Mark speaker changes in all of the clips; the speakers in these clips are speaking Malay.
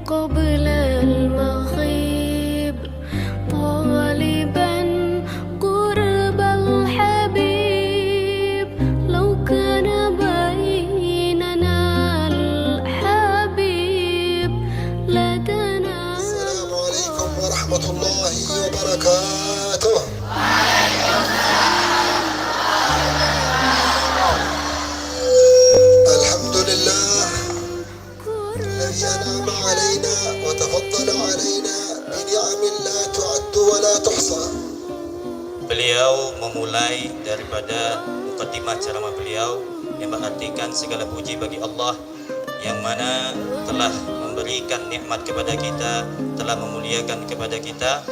Speaker 1: قبل المغيب طالبا قرب الحبيب لو كان بيننا الحبيب لدنا.
Speaker 2: السلام عليكم ورحمة الله وبركاته. الحمد لله الذي أنعم علينا وتفضل علينا بنعم لا تعد ولا تحصى.
Speaker 3: Beliau memulai daripada mukadimah ceramah beliau yang berartikan segala puji bagi Allah yang mana telah memberikan nikmat kepada kita, telah memuliakan kepada kita,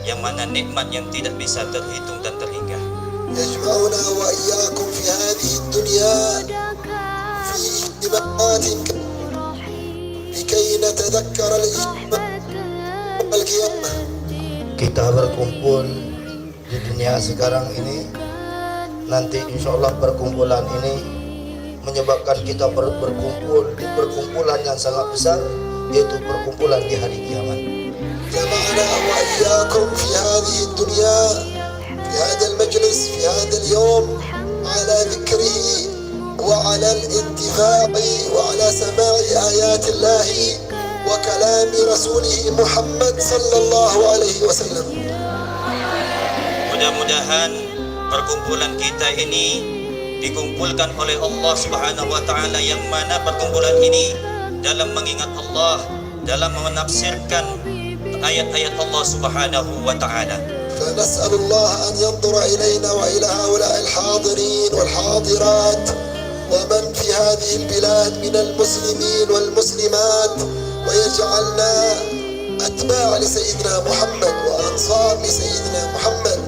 Speaker 3: yang mana nikmat yang tidak bisa terhitung dan terhingga.
Speaker 2: يجمعنا وإياكم في هذه الدنيا في اجتماعات لكي نتذكر القيامة.
Speaker 4: Kita berkumpul di dunia sekarang ini, nanti insya Allah perkumpulan ini menyebabkan kita berkumpul di perkumpulan yang sangat besar, yaitu perkumpulan di hari kiamat.
Speaker 2: جمعنا وإياكم في هذه الدنيا في هذا المجلس في هذا اليوم على ذكره وعلى الانتفاع وعلى سماع آيات الله وكلام رسوله محمد صلى الله عليه وسلم.
Speaker 3: Mudah-mudahan perkumpulan kita ini dikumpulkan oleh Allah Subhanahu wa taala, yang mana perkumpulan ini dalam mengingat Allah, dalam menafsirkan ayat-ayat Allah Subhanahu wa taala.
Speaker 2: فنسأل الله أن ينظر إلينا وإلى هؤلاء الحاضرين والحاضرات ومن في هذه البلاد من المسلمين والمسلمات، ويجعلنا أتباع لسيدنا محمد وأنصار لسيدنا محمد،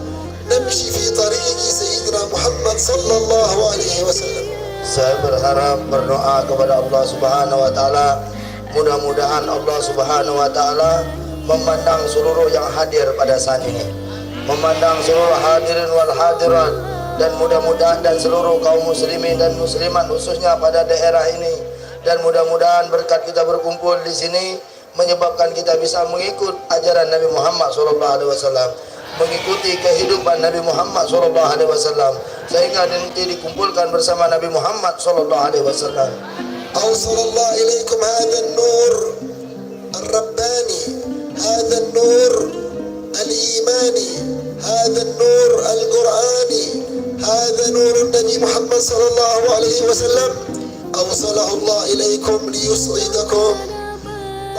Speaker 2: نمشي في طريق سيدنا محمد صلى الله عليه وسلم.
Speaker 4: Saya berharap, berdoa kepada Allah Subhanahu wa taala, mudah-mudahan Allah Subhanahu wa taala memandang seluruh yang hadir pada saat ini, memandang seluruh hadirin wal hadirat, dan mudah-mudahan dan seluruh kaum muslimin dan muslimat khususnya pada daerah ini, dan mudah-mudahan berkat kita berkumpul di sini menyebabkan kita bisa mengikut ajaran Nabi Muhammad SAW, mengikuti kehidupan Nabi Muhammad SAW, sehingga nanti dikumpulkan bersama Nabi Muhammad SAW.
Speaker 2: أوصل الله إليكم هذا النور الرباني، هذا النور الإيماني، هذا النور القرآني، هذا نور النبي محمد صلى الله عليه وسلم، أوصله الله إليكم ليسعدكم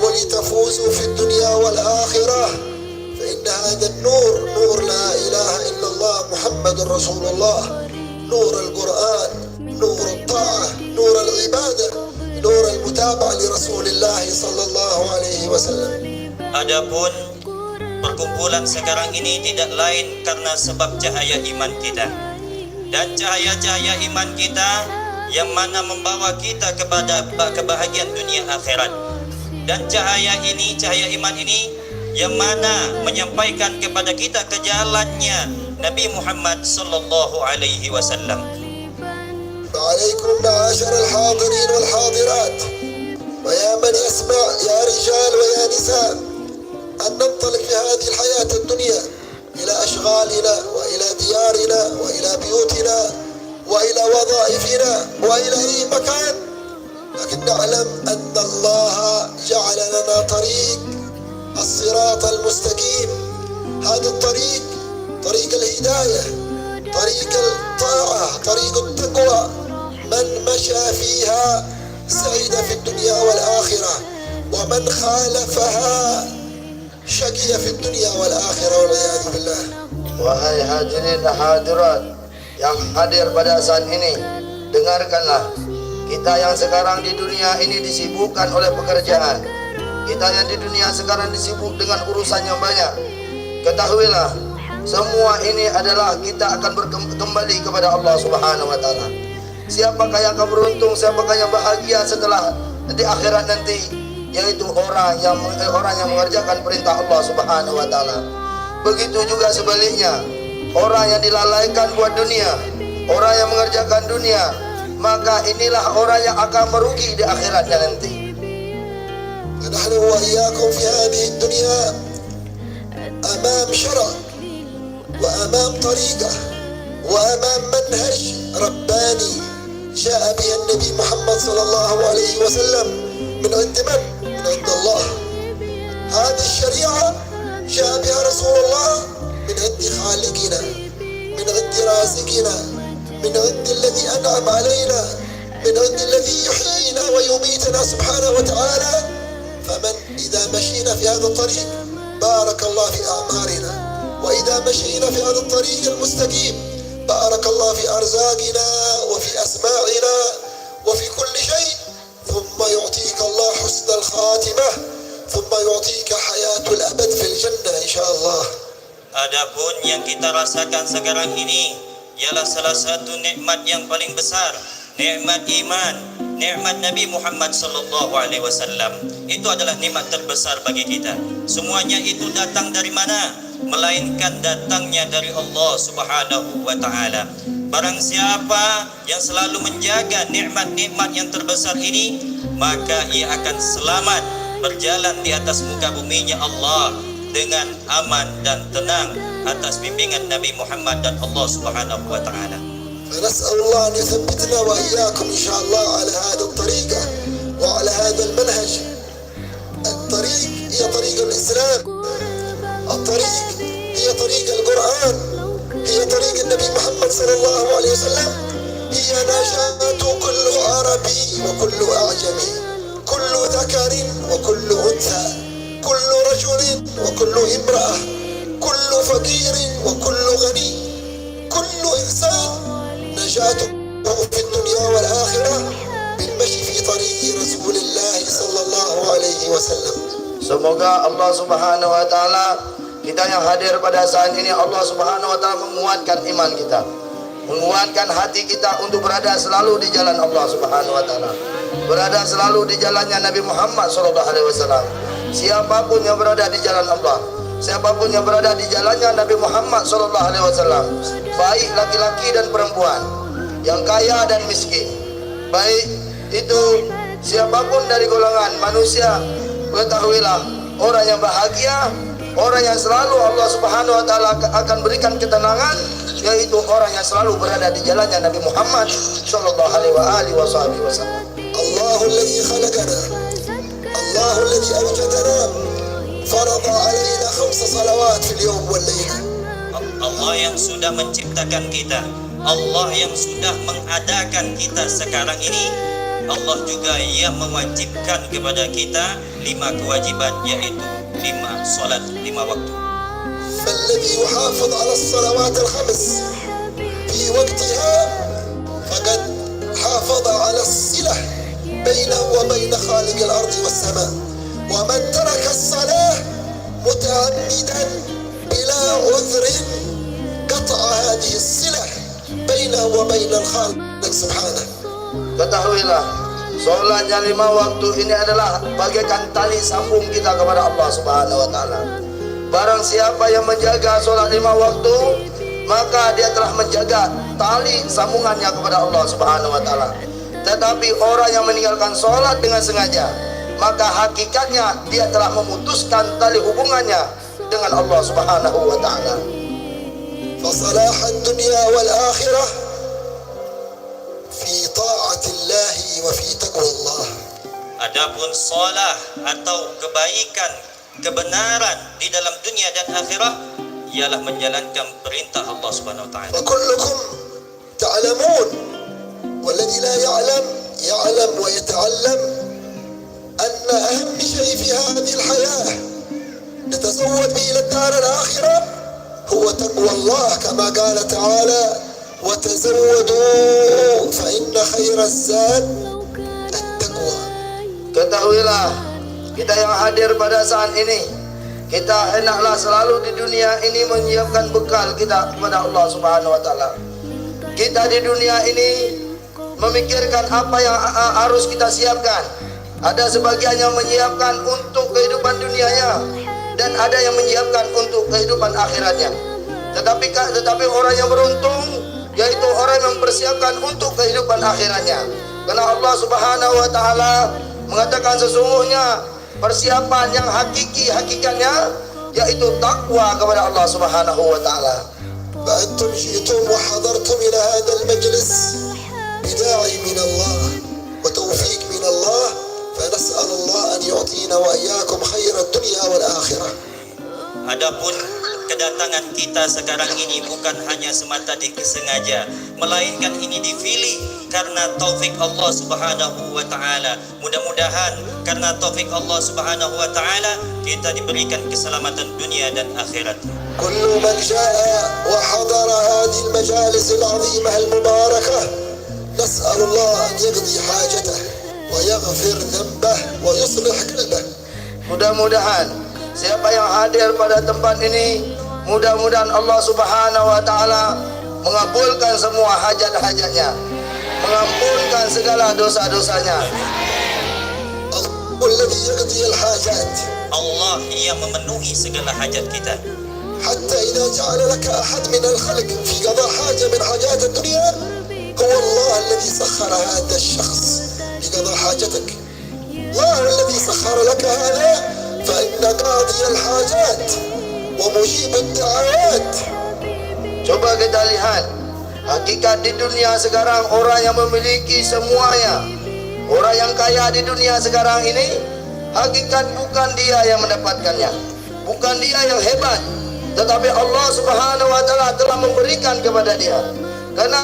Speaker 2: ولتفوزوا في الدنيا والآخرة. فإن هذا النور نور لا إله إلا الله محمد رسول الله، نور القرآن، نور الطاعة، نور العبادة، نور المتابعة لرسول الله صلى الله عليه وسلم.
Speaker 3: Adapun perkumpulan sekarang ini tidak lain karena sebab cahaya iman kita, dan cahaya-cahaya iman kita yang mana membawa kita kepada kebahagiaan dunia akhirat, dan cahaya ini, cahaya iman ini yang mana menyampaikan kepada kita ke jalannya Nabi Muhammad sallallahu alaihi wasallam.
Speaker 2: وعليكم معاشر الحاضرين والحاضرات ويا من يسمع يا رجال ويا نساء أن ننطلق في هذه الحياة الدنيا إلى أشغالنا وإلى ديارنا وإلى بيوتنا وإلى وظائفنا وإلى أي مكان، لكن نعلم أن الله جعل لنا طريق الصراط المستقيم. هذا الطريق طريق الهداية، طريق الطاعة، طريق التقوى، من مشى فيها سعيد في الدنيا والآخرة، ومن خالفها شقي في الدنيا والآخرة والعياذ بالله.
Speaker 4: Wahai hadirin dan hadirat yang hadir pada saat ini, dengarkanlah. Kita yang sekarang di dunia ini disibukkan oleh pekerjaan, kita yang di dunia sekarang disibuk dengan urusan yang banyak. Ketahuilah, semua ini adalah kita akan kembali kepada Allah Subhanahu wa taala. Siapakah yang akan beruntung, siapakah yang bahagia setelah di akhirat nanti, yaitu orang yang mengerjakan perintah Allah Subhanahu wa taala. Begitu juga sebaliknya, orang yang dilalaikan buat dunia, orang yang mengerjakan dunia, maka inilah orang yang akan merugi di akhiratnya nanti.
Speaker 2: ونحن وإياكم في هذه الدنيا أمام شرع وأمام طريقة وأمام منهج رباني جاء به النبي محمد صلى الله عليه وسلم من عند من؟ من عند الله. هذه الشريعة جاء بها رسول الله من عند خالقنا، من عند رازقنا، من عند الذي أنعم علينا، من عند الذي يحيينا ويميتنا سبحانه وتعالى. فمن إذا مشينا في هذا الطريق بارك الله في أعمارنا، وإذا مشينا في هذا الطريق المستقيم بارك الله في أرزاقنا وفي أسماعنا وفي كل شيء، ثم يعطيك الله حسن الخاتمة، ثم يعطيك حياة الأبد في الجنة إن شاء الله.
Speaker 3: Adapun yang kita rasakan sekarang ini ialah salah satu nikmat yang paling besar, nikmat iman, nikmat Nabi Muhammad sallallahu alaihi wasallam. Itu adalah nikmat terbesar bagi kita. Semuanya itu datang dari mana? Melainkan datangnya dari Allah Subhanahu wa taala. Barang siapa yang selalu menjaga nikmat-nikmat yang terbesar ini, maka ia akan selamat berjalan di atas muka buminya Allah dengan aman dan tenang atas bimbingan Nabi Muhammad dan Allah Subhanahu wa taala.
Speaker 2: فنسأل الله أن يثبتنا وإياكم إن شاء الله على هذه الطريقة وعلى هذا المنهج. الطريق هي طريق الإسلام، الطريق هي طريق القرآن، هي طريق النبي محمد صلى الله عليه وسلم، هي نجاة كل عربي وكل أعجمي، كل ذكر وكل أنثى، كل رجل وكل امرأة، كل فقير وكل غني، كل إنسان نجاته في الدنيا والآخرة بالمشي في طريق رسول الله صلى الله عليه وسلم.
Speaker 4: Semoga Allah Subhanahu wa taala, kita yang hadir pada saat ini, Allah Subhanahu wa taala menguatkan iman kita, menguatkan hati kita untuk berada selalu di jalan Allah Subhanahu wa taala, berada selalu di jalannya Nabi Muhammad sallallahu alaihi wasallam. Siapapun yang berada di jalan Allah, siapapun yang berada di jalannya Nabi Muhammad sallallahu alaihi wasallam, baik laki-laki dan perempuan, yang kaya dan miskin, baik itu siapapun dari golongan manusia, ketahuilah orang yang bahagia, orang yang selalu Allah Subhanahu wa taala akan berikan ketenangan, yaitu orang yang selalu berada di jalannya Nabi Muhammad sallallahu alaihi wasallam.
Speaker 2: Allahu alladhi khalaqana, Allahu alladhi awjadana, farada alaina 5 salawat fil yawm wal layl.
Speaker 3: Allah yang sudah menciptakan kita, Allah yang sudah mengadakan kita sekarang ini, Allah juga yang mewajibkan kepada kita 5 kewajiban, yaitu 5 solat 5 waktu.
Speaker 2: فالذي يحافظ على الصلوات ال5 في وقتها فقد حافظ على الصلة بينه وبين خالق الأرض والسماء، ومن ترك الصلاة متعمدا بلا عذر قطع هذه الصلة بينه وبين الخالق سبحانه.
Speaker 4: Ketahuilah, sholatnya 5 waktu ini adalah bagaikan tali sambung kita kepada Allah Subhanahu wa taala. Barang siapa yang menjaga sholat 5 waktu, maka dia telah menjaga tali sambungannya kepada Allah Subhanahu wa taala. Tetapi orang yang meninggalkan sholat dengan sengaja, maka hakikatnya dia telah memutuskan tali hubungannya dengan Allah Subhanahu wa taala.
Speaker 2: فصلاح الدنيا والآخرة في طاعة الله وفي تقوى الله.
Speaker 3: Adapun salah atau kebaikan, kebenaran di dalam dunia dan akhirat ialah menjalankan perintah Allah Subhanahu wa taala.
Speaker 2: وكلكم تعلمون والذي لا يعلم يعلم ويتعلم أن أهم شيء في هذه الحياة نتزود به إلى الدار الآخرة هو تقوى الله، كما قال تعالى وتزودوا فإن خير الزاد التقوى.
Speaker 4: Ketahuilah, kita yang hadir pada saat ini, kita hendaklah selalu di dunia ini menyiapkan bekal kita kepada Allah Subhanahu wa taala. Kita di dunia ini memikirkan apa yang harus kita siapkan. Ada sebagian yang menyiapkan untuk kehidupan dunianya, dan ada yang menyiapkan untuk kehidupan akhiratnya. Tetapi orang yang beruntung, yaitu orang yang mempersiapkan untuk kehidupan akhiratnya. Karena Allah Subhanahu wa taala mengatakan sesungguhnya persiapan yang hakikatnya yaitu takwa kepada Allah Subhanahu wa taala.
Speaker 2: فأنتم جئتم وحضرتم إلى هذا المجلس بداعي من الله وتوفيق من الله، فنسأل الله أن يعطينا وإياكم خير الدنيا والآخرة.
Speaker 3: Adapun kedatangan kita sekarang ini bukan hanya semata disengaja, melainkan ini dipilih karena taufik Allah Subhanahu wa taala. Mudah-mudahan karena taufik Allah Subhanahu wa taala kita diberikan keselamatan dunia dan akhirat.
Speaker 2: كل من جاء وحضر هذه المجالس العظيمة المباركة نسأل الله أن يقضي حاجته ويغفر ذنبه ويصلح قلبه.
Speaker 4: Mudah-mudahan siapa yang hadir pada tempat ini, mudah-mudahan Allah Subhanahu wa taala mengabulkan semua hajat-hajatnya, mengampunkan segala dosa-dosanya.
Speaker 2: الله الذي يقضي الحاجات
Speaker 3: Allah yang memenuhi segala hajat kita.
Speaker 2: حتى إذا جعل لك أحد من الخلق في قضاء حاجة من حاجات الدنيا هو الله الذي سخر هذا الشخص لقضاء حاجتك. الله الذي سخر لك هذا، فإن قاضي الحاجات ومجيب الدعوات.
Speaker 4: Coba kita lihat hakikat di dunia sekarang, orang yang memiliki semuanya, orang yang kaya di dunia sekarang ini, hakikat bukan dia yang mendapatkannya, bukan dia yang hebat, tetapi Allah Subhanahu wa taala telah memberikan kepada dia. Karena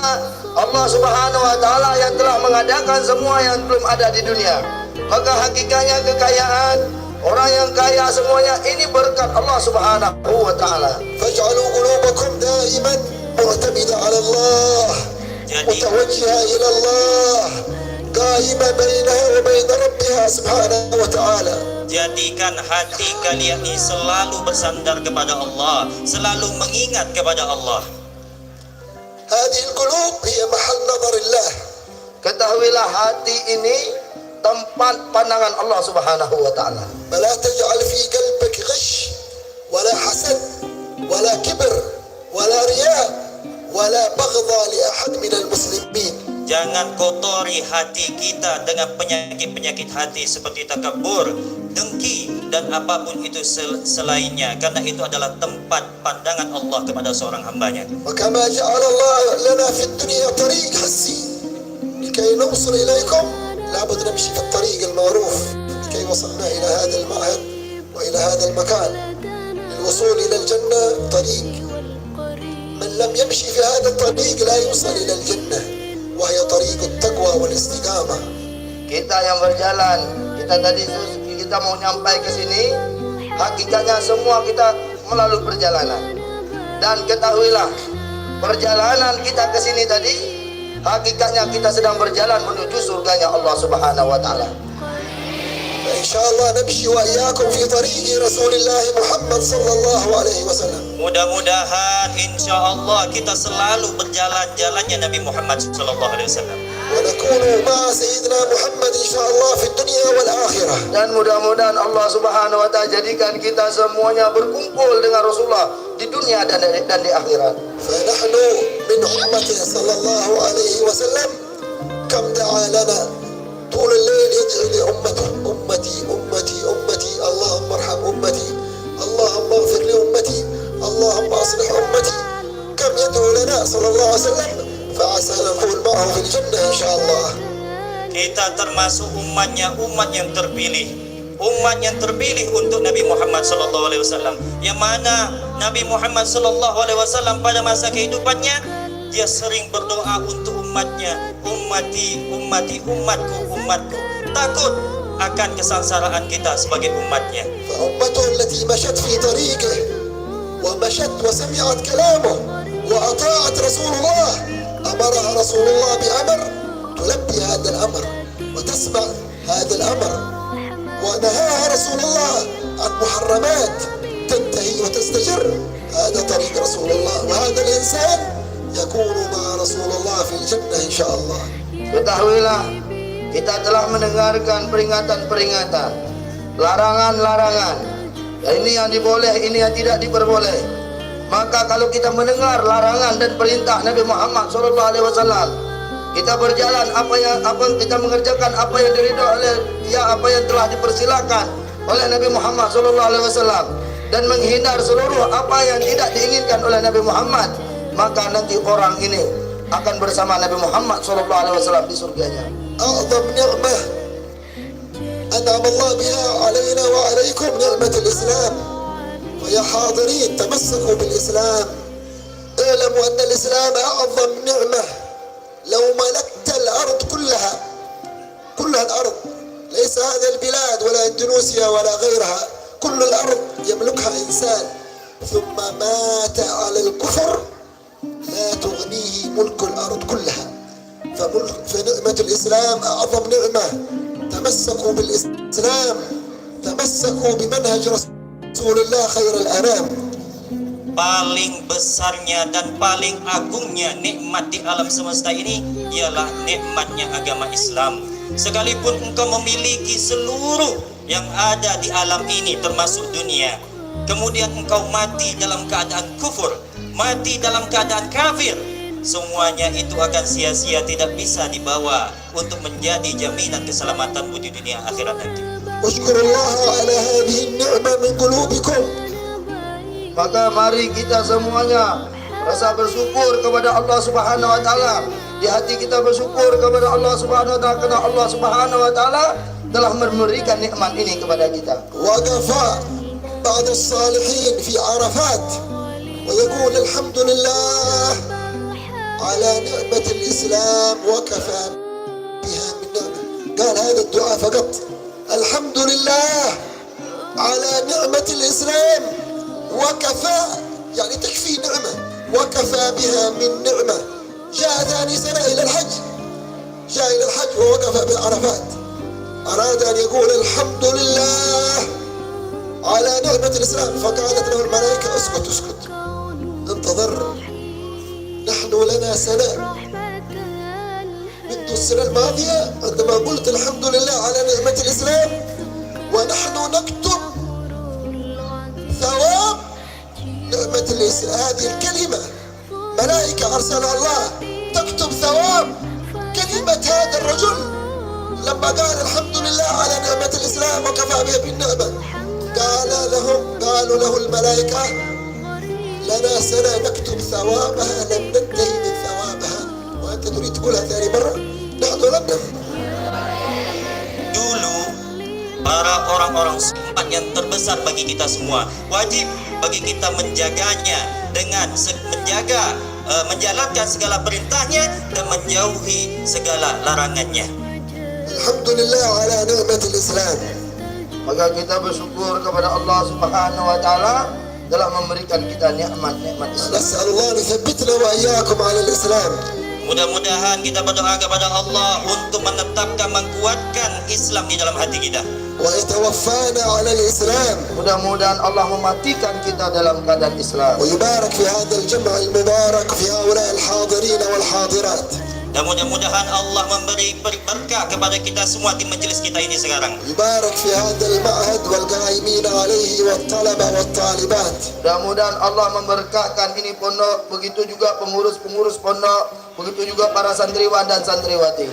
Speaker 4: Allah Subhanahu wa taala yang telah mengadakan semua yang belum ada di dunia. Maka hakikatnya kekayaan, orang yang kaya semuanya ini berkat Allah Subhanahu wa taala.
Speaker 2: فاجعلوا قلوبكم دائما معتمدة على الله متوجهة إلى الله قائمة بينها وبين ربها سبحانه وتعالى.
Speaker 3: Jadikan hati kalian ini selalu bersandar kepada Allah, selalu mengingat kepada Allah.
Speaker 2: هذه القلوب هي محل نظر الله.
Speaker 4: Ketahuilah hati ini tempat pandangan Allah Subhanahu wa taala.
Speaker 2: فلا تجعل في قلبك غش ولا حسد ولا كبر ولا رياء ولا بغضة لأحد من المسلمين.
Speaker 3: Jangan kotori hati kita dengan penyakit-penyakit hati seperti takabur, dengki, dan apapun itu selainnya, karena itu adalah tempat pandangan Allah kepada seorang hambanya.
Speaker 2: وكما جعل الله لنا في الدنيا طريق حسي لكي نوصل إليكم لابد نمشي في الطريق المعروف لكي وصلنا إلى هذا المعهد وإلى هذا المكان. للوصول إلى الجنة طريق، من لم يمشي في هذا الطريق لا يوصل إلى الجنة وهي طريق التقوى والاستقامة.
Speaker 4: Kita yang berjalan, kita mau nyampai ke sini, hakikatnya semua kita melalui perjalanan. Dan ketahuilah, perjalanan kita ke sini tadi, hakikatnya kita sedang berjalan menuju surganya Allah Subhanahu wa taala.
Speaker 2: إن شاء الله نمشي وإياكم في طريق رسول الله محمد صلى الله عليه وسلم.
Speaker 3: Mudah-mudahan insya Allah kita selalu berjalan jalannya Nabi Muhammad sallallahu alaihi wasallam.
Speaker 2: ونكون مع سيدنا محمد إن شاء الله في الدنيا والآخرة.
Speaker 4: Dan mudah-mudahan Allah Subhanahu wa taala jadikan kita semuanya berkumpul dengan Rasulullah di dunia dan di akhirat.
Speaker 2: فنحن من أمته صلى الله عليه وسلم كم دعا لنا طول الليل يدعو لأمته أمتي أمتي أمتي اللهم ارحم أمتي اللهم اغفر لأمتي اللهم أصلح أمتي. كم يدعو لنا صلى الله عليه وسلم فعسى نكون معه في الجنة إن شاء الله.
Speaker 3: Kita termasuk umatnya, umat yang terpilih, umat yang terpilih untuk Nabi Muhammad sallallahu alaihi wasallam. Yang mana Nabi Muhammad sallallahu alaihi wasallam pada masa kehidupannya dia sering berdoa untuk umatnya, ummati, ummati, umatku, umatku. Takut akan kesengsaraan kita sebagai umatnya.
Speaker 2: فأمته التي مشت في طريقه ومشت وسمعت كلامه وأطاعت رسول الله، أمرها رسول الله بأمر تلبي هذا الأمر وتسمع هذا الأمر، ونهاها رسول الله عن محرمات تنتهي وتستجر. هذا طريق رسول الله، وهذا الإنسان يكون مع رسول الله في الجنة إن شاء الله.
Speaker 4: Ketahuilah, kita telah mendengarkan peringatan-peringatan, larangan-larangan. Ini yang diboleh, ini yang tidak diperboleh. Maka kalau kita mendengar larangan dan perintah Nabi Muhammad SAW, kita berjalan apa yang kita mengerjakan apa yang diridhoi oleh dia, apa yang telah dipersilakan oleh Nabi Muhammad SAW dan menghindar seluruh apa yang tidak diinginkan oleh Nabi Muhammad, maka nanti orang ini akan bersama Nabi Muhammad SAW di surganya.
Speaker 2: أعظم نعمة أنعم الله بها علينا وعليكم نعمة الإسلام. ويا حاضرين تمسكوا بالإسلام، اعلموا أن الإسلام أعظم نعمة. لو ملكت الأرض كلها الأرض، ليس هذا البلاد ولا إندونيسيا ولا غيرها، كل الأرض يملكها إنسان ثم مات على الكفر لا تغنيه ملك الأرض كلها. فنعمة الإسلام أعظم نعمة. تمسكوا بالإسلام، تمسكوا بمنهج رسول الله خير الأنام.
Speaker 3: Paling besarnya dan paling agungnya nikmat di alam semesta ini ialah nikmatnya agama Islam. Sekalipun engkau memiliki seluruh yang ada di alam ini termasuk dunia, kemudian engkau mati dalam keadaan kufur, mati dalam keadaan kafir, semuanya itu akan sia-sia, tidak bisa dibawa untuk menjadi jaminan keselamatanmu di dunia akhirat nanti.
Speaker 2: Ushkurullaha ala hadhihi ni'mah min qulubikum.
Speaker 4: Maka mari kita semuanya rasa bersyukur kepada Allah Subhanahu wa taala. Di hati kita bersyukur kepada Allah Subhanahu wa taala karena Allah Subhanahu wa taala telah memberikan nikmat ini kepada kita.
Speaker 2: Waqafa ba'd as-salihin fi Arafat wa yaqul alhamdulillah ala ni'mat al-Islam wa kafa biha min ni'mah. قال هذا الدعاء فقط. الحمد لله على نعمة الإسلام وكفى، يعني تكفي نعمة، وكفى بها من نعمة. جاء ثاني سنة إلى الحج، جاء إلى الحج ووقف بعرفات، أراد أن يقول الحمد لله على نعمة الإسلام، فقالت له الملائكة اسكت اسكت انتظر، نحن لنا سنة منذ السنة الماضية عندما قلت الحمد لله على نعمة الإسلام ونحن نكتب ثواب نعمة الإسلام. هذه الكلمة ملائكة أرسلها الله تكتب ثواب كلمة هذا الرجل لما قال الحمد لله على نعمة الإسلام وكفى بها بالنعمة. قالوا له الملائكة لنا سنة نكتب ثوابها لن ننتهي من ثوابها، وأنت تريد تقولها ثاني مرة؟ نحن لم نفهم.
Speaker 3: Dulu para orang-orang sahabat yang terbesar bagi kita semua, wajib bagi kita menjaganya dengan menjalankan segala perintahnya dan menjauhi segala larangannya.
Speaker 2: Alhamdulillah ala ni'matil Islam.
Speaker 4: Maka kita bersyukur kepada Allah Subhanahu wa taala telah memberikan kita nikmat-nikmat Islam.
Speaker 2: Nas'alullah an yuthabbitna wa iyyakum ala al-Islam.
Speaker 3: Mudah-mudahan kita berdoa kepada Allah untuk menetapkan, menguatkan Islam di dalam hati kita.
Speaker 2: ويتوفانا على الإسلام.
Speaker 4: Mudah-mudahan Allah mematikan kita dalam keadaan Islam.
Speaker 2: ويبارك في هذا الجمع المبارك في هؤلاء الحاضرين والحاضرات.
Speaker 3: Dan mudah-mudahan Allah memberi berkah kepada kita semua di majelis kita ini sekarang.
Speaker 2: يبارك في هذا المعهد والقائمين عليه والطلبة والطالبات.
Speaker 4: Mudah-mudahan Allah memberkahkan ini pondok, begitu juga pengurus-pengurus pondok, begitu juga para santriwan dan santriwati.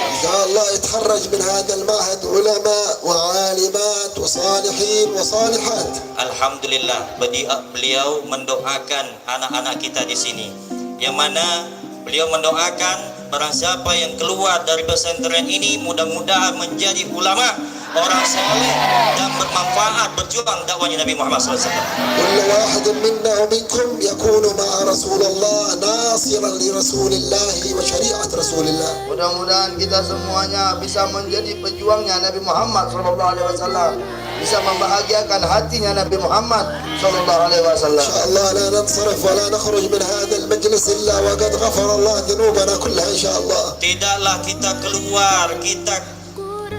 Speaker 2: إن شاء الله يتخرج من هذا المعهد علماء وعالمات وصالحين وصالحات.
Speaker 3: Alhamdulillah, beliau mendoakan anak-anak kita di sini, yang mana beliau mendoakan barang siapa yang keluar dari pesantren ini mudah-mudahan menjadi ulama, orang saleh dan bermanfaat berjuang dakwahnya Nabi Muhammad SAW.
Speaker 2: كل واحد منا ومنكم يكون مع رسول الله ناصرا لرسول الله وشريعة رسول الله.
Speaker 4: Mudah-mudahan kita semuanya bisa menjadi pejuangnya Nabi Muhammad SAW, bisa membahagiakan hatinya Nabi Muhammad SAW.
Speaker 2: إن شاء الله لا ننصرف ولا نخرج من هذا المجلس إلا وقد غفر الله ذنوبنا كلها إن شاء الله.
Speaker 3: Tidaklah kita keluar, kita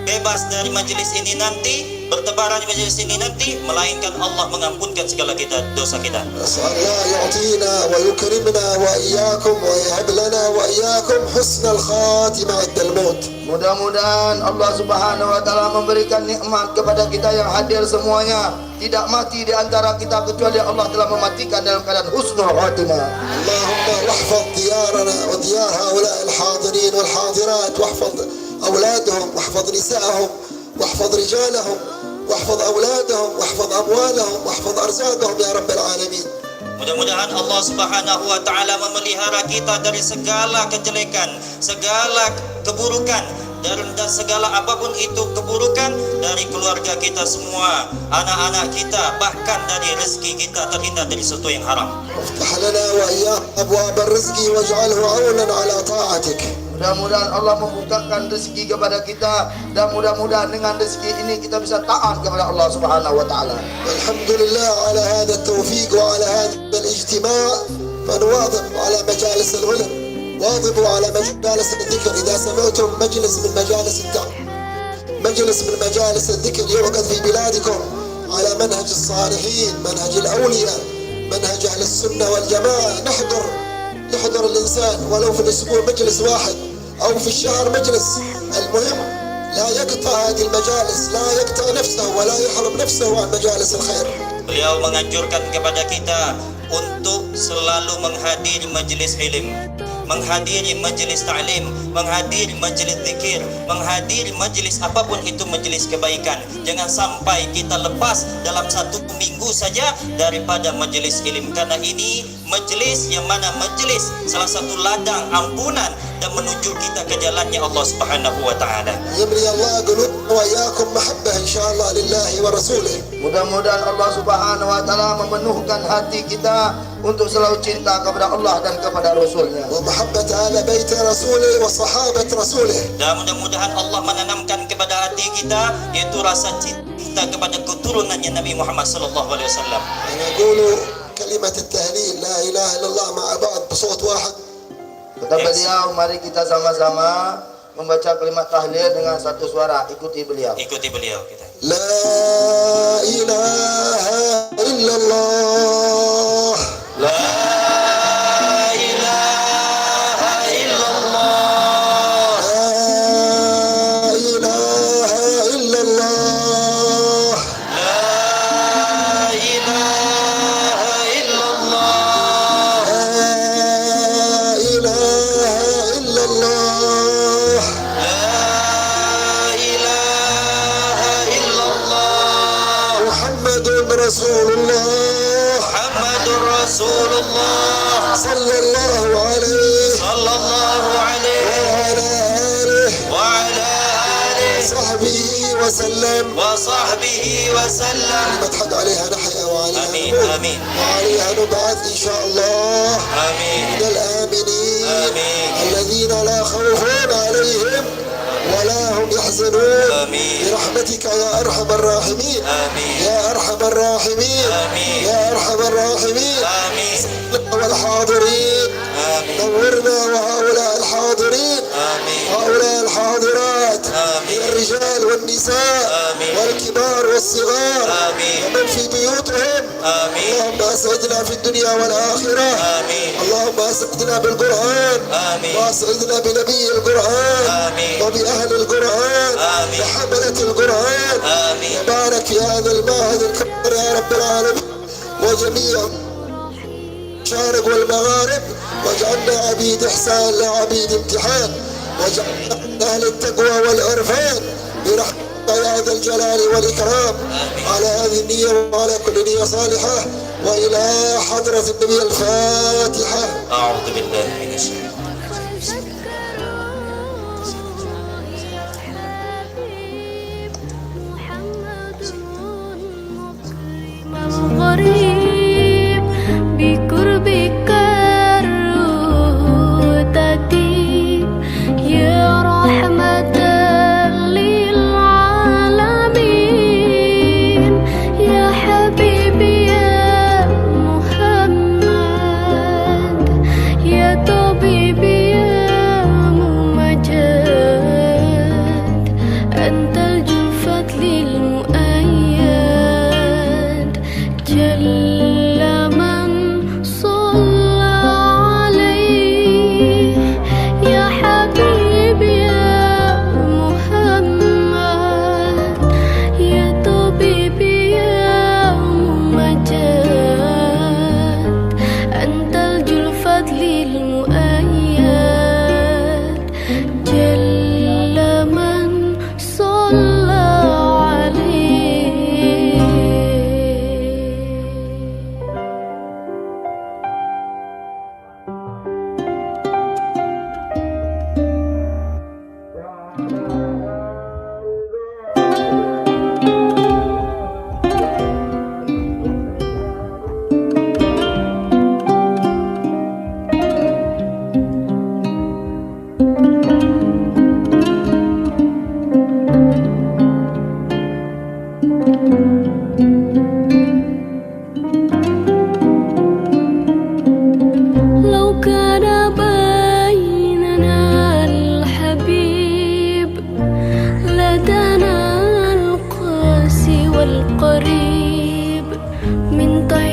Speaker 3: bebas dari majelis ini nanti, bertebaran di majelis ini nanti, melainkan Allah mengampunkan segala dosa kita.
Speaker 2: نسأل الله يعطينا ويكرمنا وإياكم ويهب لنا وإياكم حسن الخاتمة عند الموت.
Speaker 4: Mudah-mudahan Allah Subhanahu wa taala memberikan nikmat kepada kita yang hadir semuanya, tidak mati di antara kita kecuali Allah telah mematikan dalam keadaan husnul khatimah.
Speaker 2: اللهم واحفظ ديارنا وديار هؤلاء الحاضرين والحاضرات، واحفظ أولادهم واحفظ نساءهم واحفظ رجالهم واحفظ أولادهم واحفظ أموالهم واحفظ أرزاقهم يا رب العالمين.
Speaker 3: Mudah-mudahan Allah Subhanahu wa taala memelihara kita dari segala kejelekan, segala keburukan, dan segala apapun itu keburukan dari keluarga kita semua, anak-anak kita, bahkan dari rezeki kita terhindar dari sesuatu yang haram.
Speaker 2: افتح لنا وإياه أبواب الرزق واجعله عونا على طاعتك.
Speaker 4: Mudah-mudahan Allah membukakan rezeki kepada kita, dan mudah-mudahan dengan rezeki ini kita bisa taat kepada Allah Subhanahu wa taala.
Speaker 2: الحمد لله على هذا التوفيق وعلى هذا الاجتماع. فنواظب على مجالس العلم، واظبوا على مجالس الذكر. إذا سمعتم مجلس من مجالس الذكر يعقد في بلادكم على منهج الصالحين، منهج الأولياء، منهج أهل السنة والجماعة، يحضر الإنسان ولو في الأسبوع مجلس واحد أو في الشهر مجلس. المهم لا يقطع هذه المجالس، لا يقطع نفسه ولا يحرم نفسه عن مجالس الخير.
Speaker 3: Beliau menganjurkan kepada kita untuk selalu menghadiri majelis ilmu, menghadiri majelis ta'lim, menghadiri majelis zikir, menghadiri majelis apapun itu majelis kebaikan. Jangan sampai kita lepas dalam satu minggu saja daripada majelis ilmu, karena ini majelis yang mana majelis salah satu ladang ampunan dan menuju kita ke jalannya Allah Subhanahu wa taala.
Speaker 2: يملي الله قلوبنا وإياكم محبة إن شاء الله لله ورسوله.
Speaker 4: Mudah-mudahan Allah Subhanahu wa taala memenuhkan hati kita untuk selalu cinta kepada Allah dan kepada Rasul-Nya.
Speaker 2: ومحبة آل بيت رسوله وصحابة رسوله.
Speaker 3: Dan mudah-mudahan Allah menanamkan kepada hati kita yaitu rasa cinta kepada keturunannya Nabi Muhammad sallallahu alaihi wasallam.
Speaker 2: نقول كلمة التهليل لا إله إلا الله مع بعض بصوت واحد.
Speaker 4: Kata beliau, mari kita sama-sama membaca kalimat tahlil dengan satu suara. Ikuti beliau.
Speaker 3: Ikuti beliau kita.
Speaker 2: لا إله إلا الله.
Speaker 3: La ilaha illallah.
Speaker 2: لا إله إلا الله.
Speaker 3: La ilaha illallah.
Speaker 2: لا إله إلا الله.
Speaker 3: La ilaha illallah.
Speaker 2: محمد رسول الله
Speaker 3: Muhammadur Rasulullah
Speaker 2: صلى الله عليه
Speaker 3: sallallahu alaihi
Speaker 2: وعلى آله
Speaker 3: wa ala alihi
Speaker 2: وصحبه وسلم.
Speaker 3: wa sahbihi wa sallam.
Speaker 2: نضحك عليها نحيا وعليها
Speaker 3: آمين،
Speaker 2: نموت
Speaker 3: آمين.
Speaker 2: وعليها نبعث إن شاء الله
Speaker 3: Amin.
Speaker 2: من الآمنين
Speaker 3: آمين.
Speaker 2: الذين لا خوف عليهم ولا هم يحزنون
Speaker 3: آمين.
Speaker 2: برحمتك يا أرحم الراحمين.
Speaker 3: آمين.
Speaker 2: يا أرحم الراحمين.
Speaker 3: آمين.
Speaker 2: يا أرحم الراحمين.
Speaker 3: آمين.
Speaker 2: والحاضرين
Speaker 3: آمين.
Speaker 2: نورنا وهؤلاء الحاضرين
Speaker 3: آمين.
Speaker 2: وهؤلاء الحاضرات
Speaker 3: آمين.
Speaker 2: من الرجال والنساء
Speaker 3: آمين.
Speaker 2: والكبار والصغار
Speaker 3: آمين.
Speaker 2: ومن في بيوتهم.
Speaker 3: آمين.
Speaker 2: اللهم أسعدنا في الدنيا والآخرة.
Speaker 3: آمين.
Speaker 2: اللهم أسعدنا بالقرآن.
Speaker 3: آمين.
Speaker 2: وأسعدنا بنبي القرآن.
Speaker 3: آمين.
Speaker 2: وبأهل القرآن.
Speaker 3: آمين.
Speaker 2: وحملة القرآن.
Speaker 3: آمين.
Speaker 2: وبارك في هذا المعهد الكبير يا رب العالمين وجميع المشارق والمغارب، واجعلنا عبيد إحسان لا عبيد امتحان، واجعلنا من أهل التقوى والعرفان برحمتك يا ذا الجلال والإكرام. على هذه النية وعلى كل نية صالحة، وإلى حضرة النبي الفاتحة.
Speaker 3: A'udzu billahi minasy
Speaker 1: الغريب بقربك الروح تطيب يا رحمة للعالمين يا حبيبي يا محمد يا طبيب لو كان بيننا الحبيب لدانا القاسي والقريب من طيب